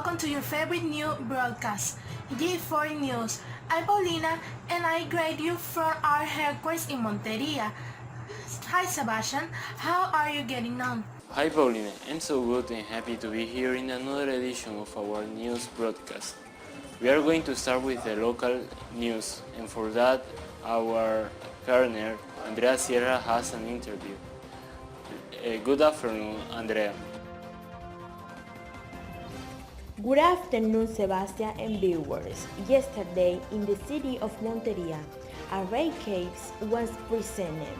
welcome to your favorite new broadcast, G4news. I'm Paulina and I grade you from our headquarters in Monteria. Hi Sebastian, how are you getting on? Hi Paulina, I'm so good and happy to be here in another edition of our news broadcast. We are going to start with the local news, and for that our partner Andrea Sierra has an interview. Good afternoon, Andrea. Good afternoon, Sebastian and viewers. Yesterday, in the city of Monteria, a rape case was presented.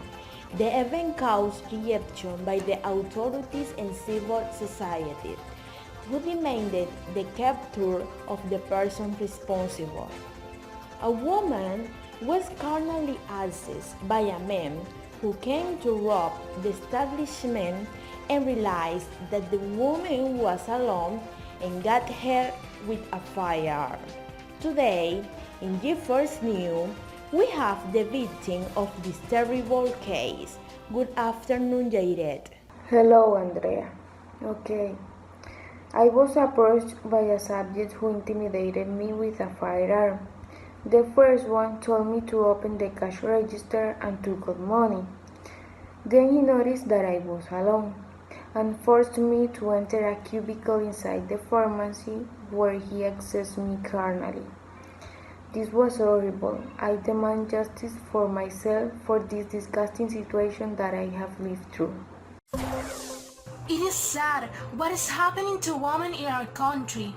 The event caused reaction by the authorities and civil society, who demanded the capture of the person responsible. A woman was carnally accessed by a man who came to rob the establishment and realized that the woman was alone and got her with a firearm. Today, in G4news, we have the victim of this terrible case. Good afternoon, Jairet. Hello, Andrea. Okay. I was approached by a subject who intimidated me with a firearm. The first one told me to open the cash register and took out money. Then he noticed that I was alone and forced me to enter a cubicle inside the pharmacy where he accessed me carnally. This was horrible. I demand justice for myself for this disgusting situation that I have lived through. It is sad what is happening to women in our country.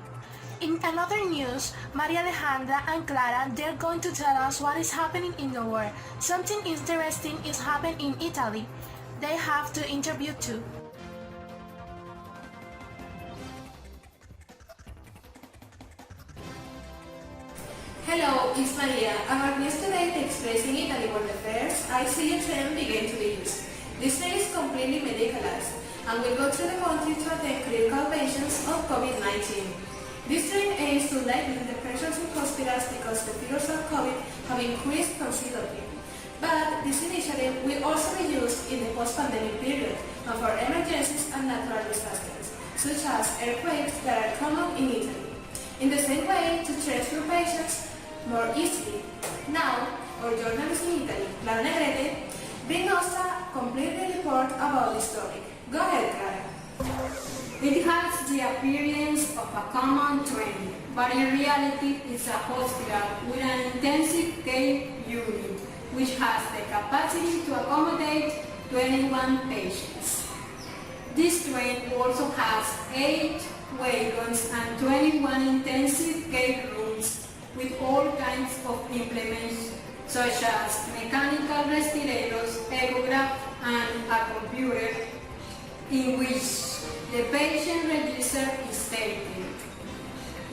In another news, Maria Alejandra and Clara, they're going to tell us what is happening in the world. Something interesting is happening in Italy. They have to interview too. Hello, it's Maria. Our news today takes place in Italy where the first ICU train began to be used. This train is completely medicalized and will go through the country to attend critical patients of COVID-19. This train aims to lighten the pressures in hospitals because the figures of COVID have increased considerably. But this initiative will also be used in the post-pandemic period and for emergencies and natural disasters, such as earthquakes that are common in Italy. In the same way, to transfer patients more easily. Now, our journalist in Italy, Clara Negrete, brings us a complete report about this topic. Go ahead, Clara. It has the appearance of a common train, but in reality it's a hospital with an intensive care unit, which has the capacity to accommodate 21 patients. This train also has 8 wagons and 21 intensive care rooms with all kinds of implements such as mechanical respirators, echograph, and a computer in which the patient register is taken.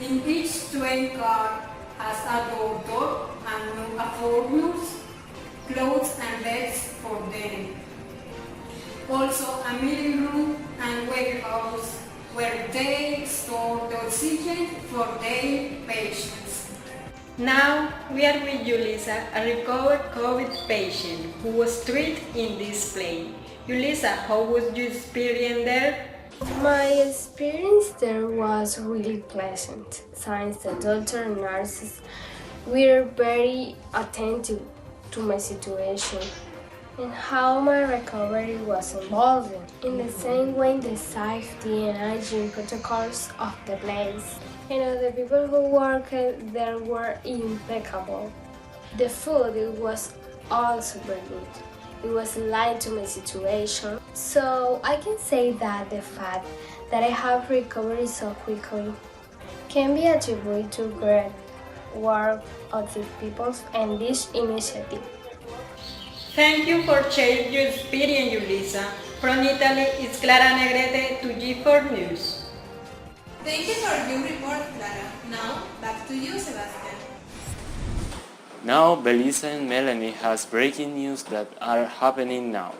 In each train car has a doctor and a 4 nurse, clothes and beds for them. Also a meeting room and warehouse where they store the oxygen for their patients. Now we are with Yulisa, a recovered COVID patient who was treated in this plane. Yulisa, how was your experience there? My experience there was really pleasant, since the doctor and nurses were very attentive to my situation and how my recovery was evolving. In the same way, the safety and hygiene protocols of the place and the people who worked there were impeccable. The food was also very good. It was aligned to my situation, so I can say that the fact that I have recovered so quickly can be attributed to great work of the people and this initiative. Thank you for sharing your experience, Yulisa. From Italy, it's Clara Negrete to G4news. Thank you for your report, Clara. Now, back to you, Sebastian. Now Belisa and Melanie has breaking news that are happening now.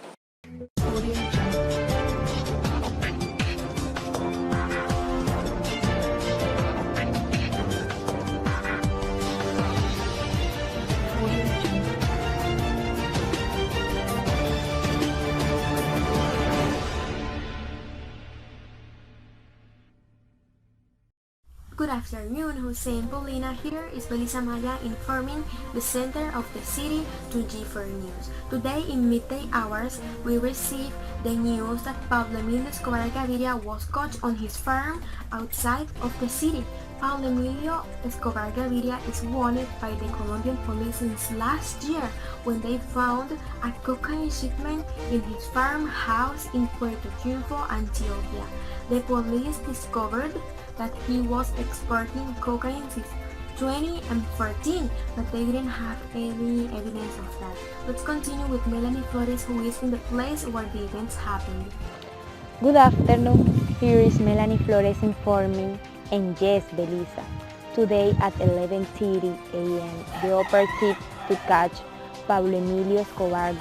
afternoon, Jose and Paulina. Here is Belisa Maya informing the center of the city to G4news. Today in midday hours, we received the news that Pablo Emilio Escobar Gaviria was caught on his farm outside of the city. Pablo Emilio Escobar Gaviria is wanted by the Colombian police since last year when they found a cocaine shipment in his farmhouse in Puerto Triunfo, Antioquia. The police discovered that he was exporting cocaine since 2014, but they didn't have any evidence of that. Let's continue with Melanie Flores, who is in the place where the events happened. Good afternoon, here is Melanie Flores informing, and yes, Belisa. Today at 11:30 a.m., the operative to catch Pablo Emilio Escobar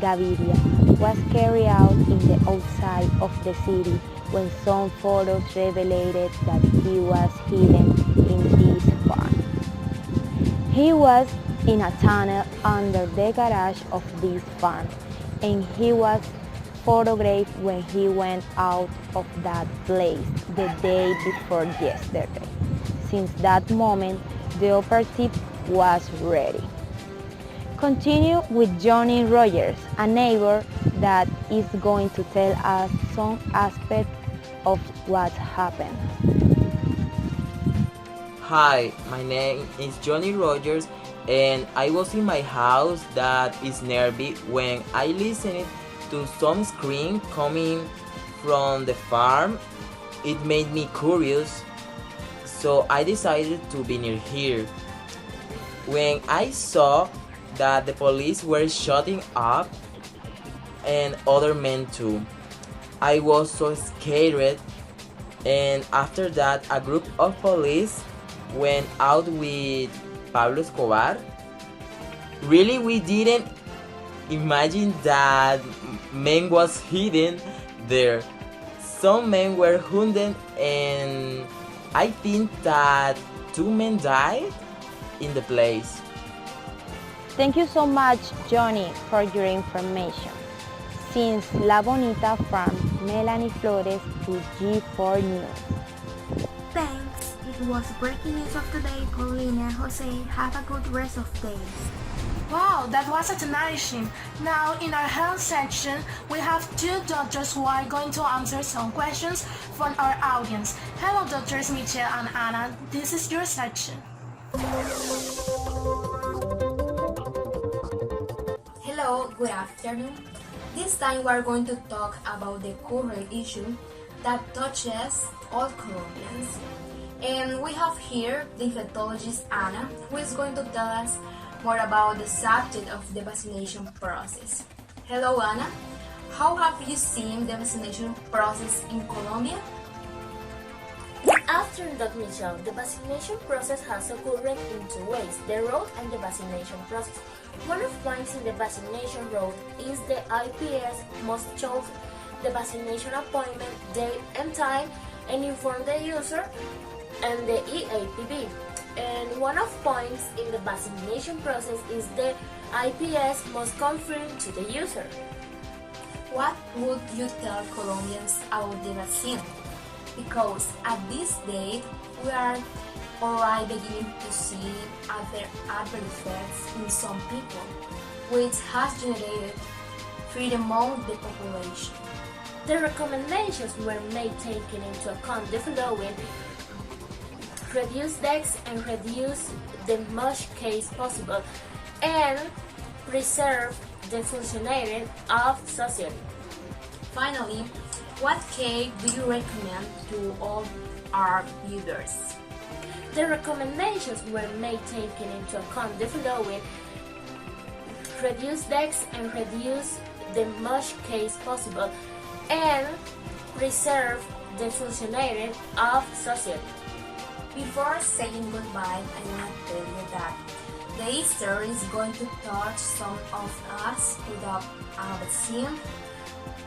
Gaviria was carried out in the outside of the city when some photos revealed that he was hidden in this farm. He was in a tunnel under the garage of this farm, and he was photographed when he went out of that place the day before yesterday. Since that moment, the operative was ready. Continue with Johnny Rogers, a neighbor that is going to tell us some aspect of what happened. Hi, my name is Johnny Rogers, and I was in my house that is nearby when I listened to some scream coming from the farm. It made me curious, so I decided to be near here. When I saw that the police were shooting up and other men too, I was so scared, and after that a group of police went out with Pablo Escobar. Really, we didn't imagine that man was hidden there. Some men were wounded, and I think that 2 men died in the place. Thank you so much, Johnny, for your information. Since La Bonita from Melanie Flores to G4 News. Thanks. It was breaking news of today. Paulina, Jose, have a good rest of day. Wow, that was astonishing. Now, in our health section, we have 2 doctors who are going to answer some questions from our audience. Hello, Doctors Michelle and Anna. This is your section. Hello, good afternoon. This time we are going to talk about the current issue that touches all Colombians. And we have here the infectologist Anna, who is going to tell us more about the subject of the vaccination process. Hello, Anna. How have you seen the vaccination process in Colombia? After Dr. Michelle, the vaccination process has occurred in 2 ways, the route and the vaccination process. One of the points in the vaccination route is the IPS must choose the vaccination appointment, date and time, and inform the user and the EAPB. And one of points in the vaccination process is the IPS must confirm to the user. What would you tell Colombians about the vaccine? Because at this date, we are already beginning to see other adverse effects in some people, which has generated fear among the population. The recommendations were made taking into account the following: reduce deaths and reduce the much case possible, and preserve the functioning of society. Finally, what cake do you recommend to all our viewers? The recommendations were made taking into account the following: reduce deaths and reduce the much case possible, and preserve the functioning of society. Before saying goodbye, I want to tell you that the Easter is going to touch some of us without a vaccine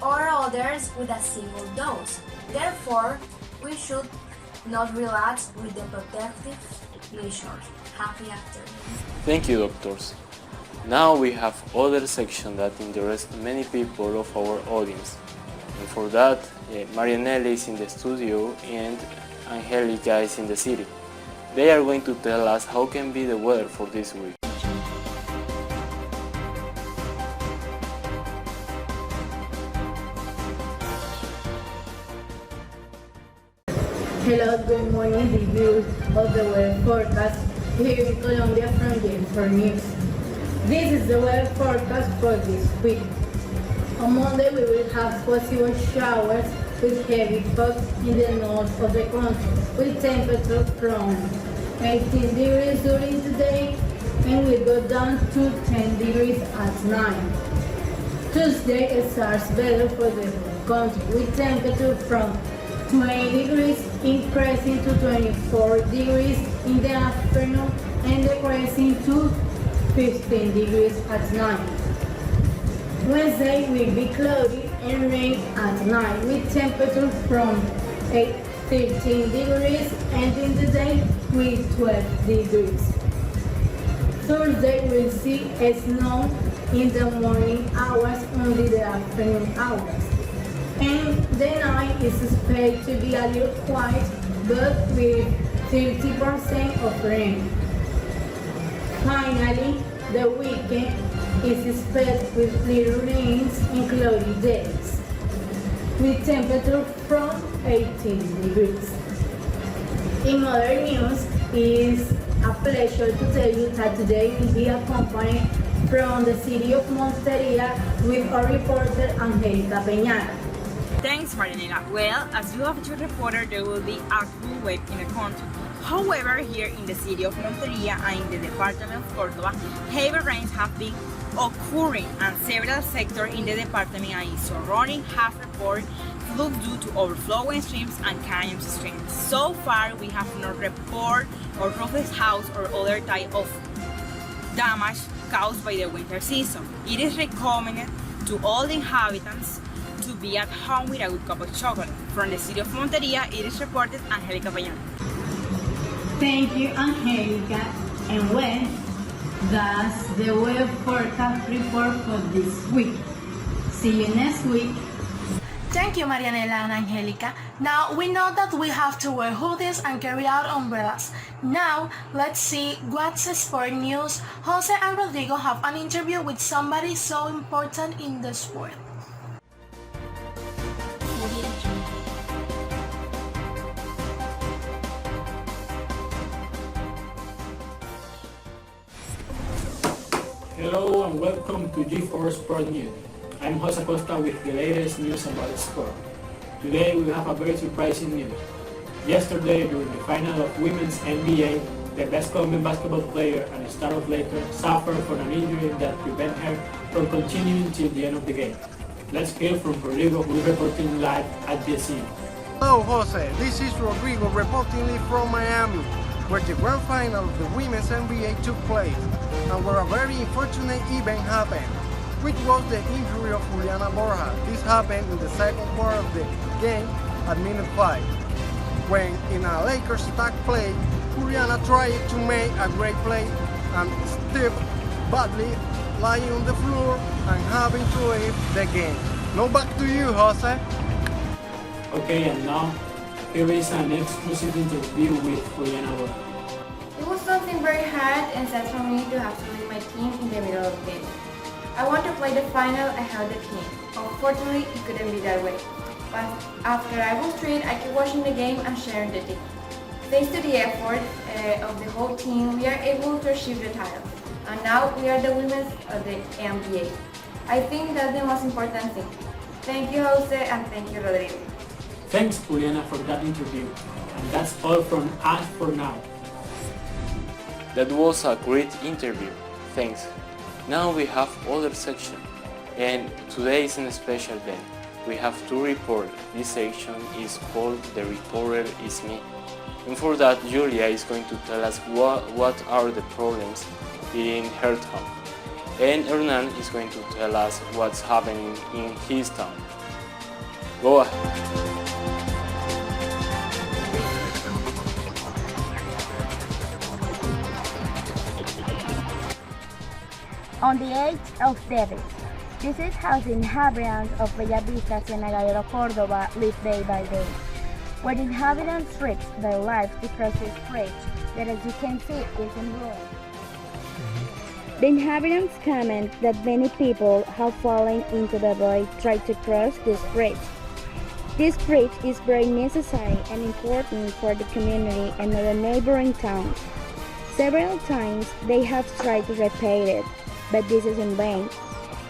or others with a single dose. Therefore, we should not relax with the protective measures. Happy afternoon. Thank you, doctors. Now we have other section that interest many people of our audience. And for that, Marianelle is in the studio and Angelica is in the city. They are going to tell us how can be the weather for this week. Hello, good morning, reviews of the weather forecast here in Colombia from G4news. This is the weather forecast for this week. On Monday, we will have possible showers with heavy fog in the north of the country, with temperatures from 18 degrees during the day and will go down to 10 degrees at night. Tuesday starts better for the country, with temperature from 20 degrees increasing to 24 degrees in the afternoon and decreasing to 15 degrees at night. Wednesday will be cloudy and rain at night with temperature from 13 degrees ending the day with 12 degrees. Thursday will see a snow in the morning hours, only the afternoon hours. And the night is expected to be a little quiet, but with 30% of rain. Finally, the weekend is expected with little rains and cloudy days, with temperature from 18 degrees. In other news, it is a pleasure to tell you that today will be accompanied from the city of Monteria with our reporter Angelica Peña. Thanks, Marinela. Well, as you have just reported, there will be a cool wave in the country. However, here in the city of Monteria and in the department of Córdoba, heavy rains have been occurring and several sectors in the department and its surrounding have reported floods due to overflowing streams and canyon streams. So far, we have not reported or roofless house or other type of damage caused by the winter season. It is recommended to all the inhabitants to be at home with a good cup of chocolate. From the city of Monteria, it is reported Angelica Peña. Thank you, Angelica. And when that's the weather forecast report for this week. See you next week. Thank you, Marianela and Angelica. Now we know that we have to wear hoodies and carry out umbrellas. Now let's see what's sport news. Jose and Rodrigo have an interview with somebody so important in the sport. Hello and welcome to G4 Sport News. I'm Jose Costa with the latest news about sport. Today we have a very surprising news. Yesterday during the final of Women's NBA, the best Colombian basketball player and star of Lakers suffered from an injury that prevented her from continuing till the end of the game. Let's hear from Rodrigo, who is reporting live at the scene. Hello Jose, this is Rodrigo reporting live from Miami, where the grand final of the Women's NBA took place, and where a very unfortunate event happened, which was the injury of Juliana Borja. This happened in the second quarter of the game at minute 5, when in a Lakers attack play, Juliana tried to make a great play and stepped badly, lying on the floor and having to leave the game. Now back to you, Jose. Okay, and now here is an exclusive interview with Juliana Borja. It was something very hard and sad for me to have to leave my team in the middle of the game. I want to play the final ahead of the team. Unfortunately, it couldn't be that way. But after I was treated, I kept watching the game and sharing the team. Thanks to the effort of the whole team, we are able to achieve the title. And now we are the women of the NBA. I think that's the most important thing. Thank you, Jose, and thank you, Rodrigo. Thanks, Juliana, for that interview. And that's all from us for now. That was a great interview. Thanks. Now we have other section, and today is a special day. We have to report. This section is called The Reporter Is Me. And for that, Julia is going to tell us what are the problems in her town. And Hernan is going to tell us what's happening in his town. Go ahead. On the age of David. This is how the inhabitants of Bellavista, Cienega, Córdoba live day by day, where the inhabitants risk their lives to cross this bridge that, as you can see, is in ruin. The inhabitants comment that many people have fallen into the void trying to cross this bridge. This bridge is very necessary and important for the community and the neighboring towns. Several times they have tried to repair it, but this is in vain.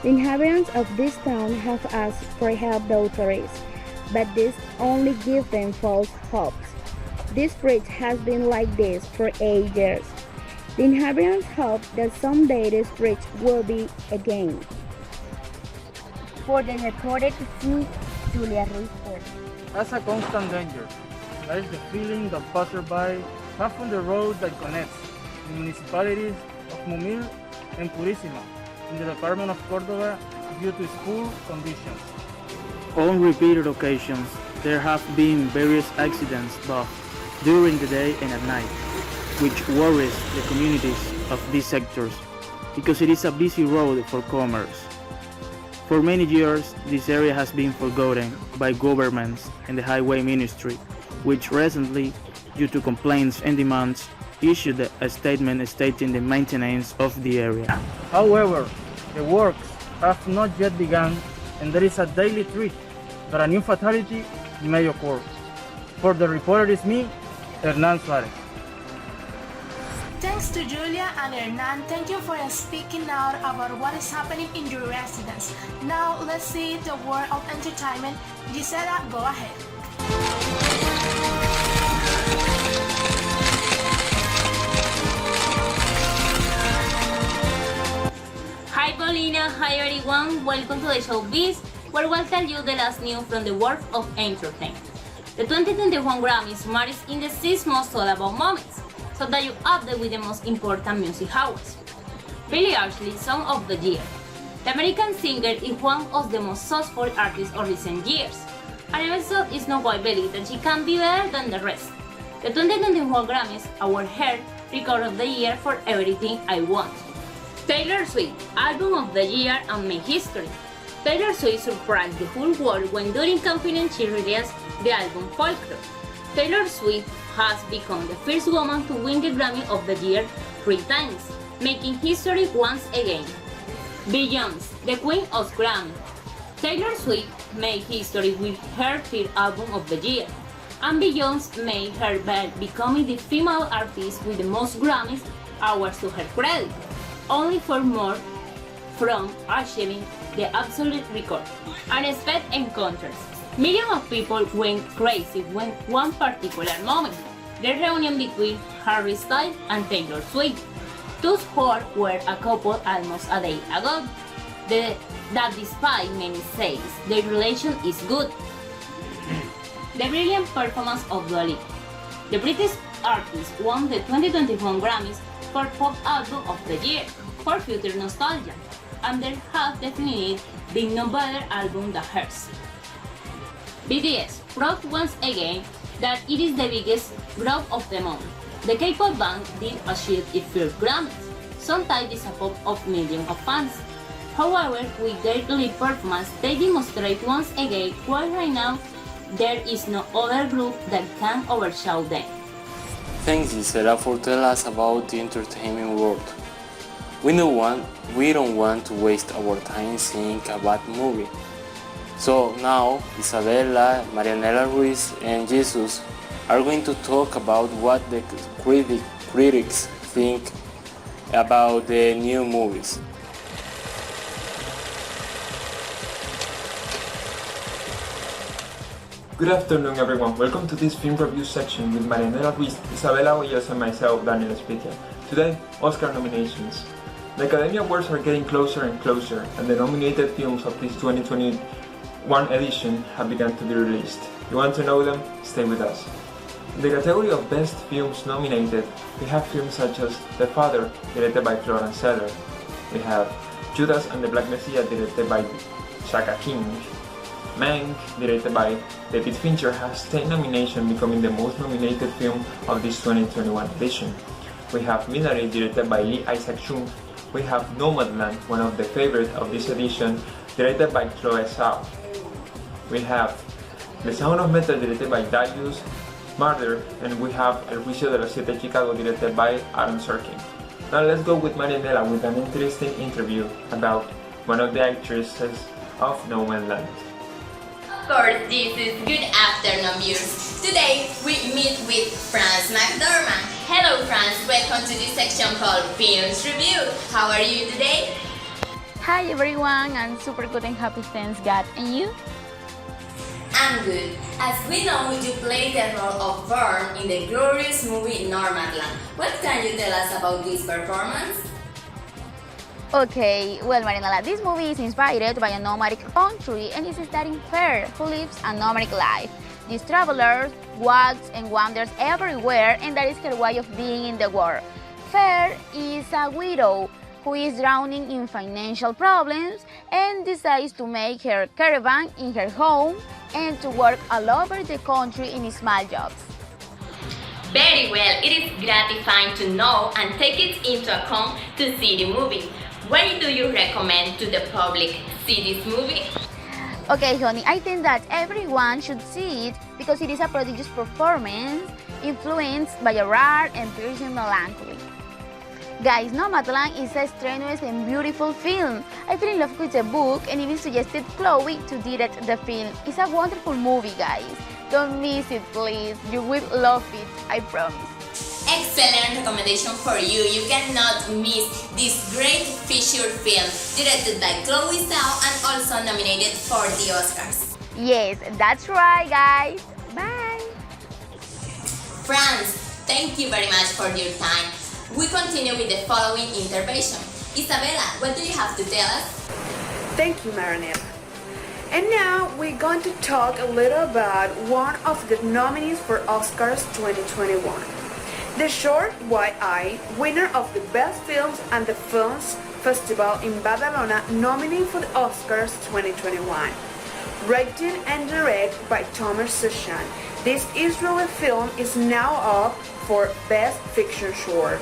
The inhabitants of this town have asked for help the authorities, but this only gives them false hopes. This bridge has been like this for 8 years. The inhabitants hope that someday this bridge will be again. For the reported Smith, Julia Ruiz. As a constant danger, that is the feeling that passersby have on the road that connects the municipalities of Mumil and Purísima in the department of Córdoba due to poor conditions. On repeated occasions, there have been various accidents both during the day and at night, which worries the communities of these sectors because it is a busy road for commerce. For many years, this area has been forgotten by governments and the Highway Ministry, which recently, due to complaints and demands, issued a statement stating the maintenance of the area. However, the works have not yet begun and there is a daily threat that a new fatality may occur. For the reporter is me, Hernan Suarez. Thanks to Julia and Hernan, thank you for speaking out about what is happening in your residence. Now let's see the world of entertainment. Gisela, go ahead. Hi Paulina, hi everyone, welcome to the showbiz, where we'll tell you the last news from the world of entertainment. The 2021 Grammys marks in the 6 most all about moments, so that you update with the most important music hours. Billie Eilish, Song of the Year. The American singer is one of the most successful artists of recent years, and also it's not quite believe that she can be better than the rest. The 2021 Grammys award her Record of the Year for Everything I Want. Taylor Swift, Album of the Year and made history. Taylor Swift surprised the whole world when during Confidence she released the album Folklore. Taylor Swift has become the first woman to win the Grammy of the Year 3 times, making history once again. Beyoncé, the Queen of Grammy. Taylor Swift made history with her 3rd Album of the Year, and Beyoncé made her by becoming the female artist with the most Grammys awards to her credit, only for more from achieving the absolute record. Unexpected encounters. Millions of people went crazy when one particular moment, the reunion between Harry Styles and Taylor Swift. Those four were a couple almost a day ago. That despite many says their relation is good. The brilliant performance of Dua Lipa. The British artist won the 2021 Grammys for Pop Album of the Year for Future Nostalgia, and there has definitely been no better album than hers. BTS proved once again that it is the biggest group of them all. The K-pop band did achieve its first Grammys, sometimes disappoint of millions of fans. However, with their live performance, they demonstrate once again why right now there is no other group that can overshadow them. Thanks Gisela for telling us about the entertainment world. We don't want to waste our time seeing a bad movie. So now, Isabella, Marianela Ruiz and Jesus are going to talk about what the critics think about the new movies. Good afternoon everyone, welcome to this film review section with Marianela Ruiz, Isabella Hoyos and myself, Daniel Espitia. Today, Oscar nominations. The Academy Awards are getting closer and closer, and the nominated films of this 2021 edition have begun to be released. You want to know them? Stay with us. In the category of Best Films nominated, we have films such as The Father, directed by Florence Seller. We have Judas and the Black Messiah, directed by Shaka King. Mank, directed by David Fincher, has 10 nominations, becoming the most nominated film of this 2021 edition. We have Minari, directed by Lee Isaac-Chung. We have Nomadland, one of the favorites of this edition, directed by Chloe Zhao. We have The Sound of Metal, directed by Darius Murder, and we have El Juicio de los Siete Chicago directed by Aaron Sorkin. Now let's go with Marianela with an interesting interview about one of the actresses of No Man's Land. Of course, this is Good Afternoon Viewers. Today we meet with Franz McDormand. Hello Franz, welcome to this section called Films Review. How are you today? Hi everyone, I'm super good and happy, thanks God. And you? I'm good. As we know, you played the role of Vern in the glorious movie Nomadland. What can you tell us about this performance? Okay, well Marinela, this movie is inspired by a nomadic country and is starring Fer, who lives a nomadic life. This traveler walks and wanders everywhere, and that is her way of being in the world. Fer is a widow who is drowning in financial problems and decides to make her caravan in her home and to work all over the country in small jobs. Very well, it is gratifying to know and take it into account to see the movie. Why do you recommend to the public see this movie? Okay, honey, I think that everyone should see it because it is a prodigious performance influenced by a rare and piercing melancholy. Guys, Nomadland is a strenuous and beautiful film. I fell in love with the book and even suggested Chloe to direct the film. It's a wonderful movie, guys. Don't miss it, please. You will love it, I promise. Excellent recommendation for you. You cannot miss this great feature film directed by Chloe Zhao and also nominated for the Oscars. Yes, that's right, guys. Bye. Franz, thank you very much for your time. We continue with the following intervention. Isabella, what do you have to tell us? Thank you, Marinella. And now we're going to talk a little about one of the nominees for Oscars 2021. The short White Eye, winner of the Best Films and the Films Festival in Badalona, nominated for the Oscars 2021. Written and directed by Thomas Sushan, this Israeli film is now up for Best Fiction Short.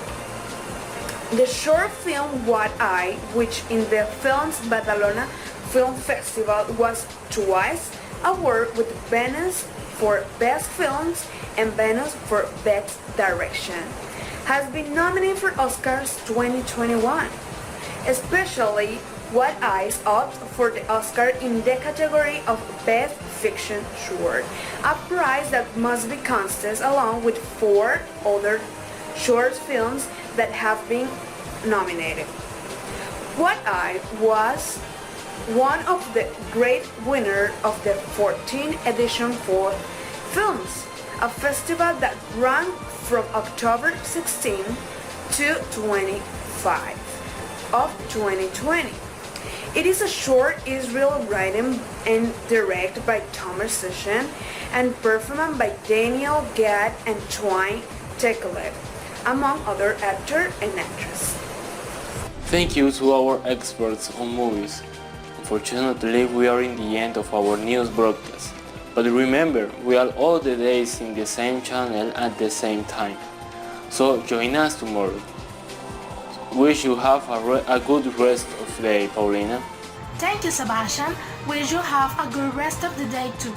The short film What Eye, which in the Films Badalona Film Festival was twice awarded with Venice for Best Films and Venice for Best Direction, has been nominated for Oscars 2021. Especially What Eye is up for the Oscar in the category of Best Fiction Short, a prize that must be contested along with 4 other short films that have been nominated. What Eye was one of the great winners of the 14th edition for Films, a festival that ran from October 16 to 25 of 2020. It is a short Israel written and directed by Thomas Sushan and performed by Daniel Gad and Twine Tekelev, among other actors and actresses. Thank you to our experts on movies. Unfortunately, we are in the end of our news broadcast. But remember, we are all the days in the same channel at the same time. So join us tomorrow. Wish you have a good rest of the day, Paulina. Thank you, Sebastian. Wish you have a good rest of the day too.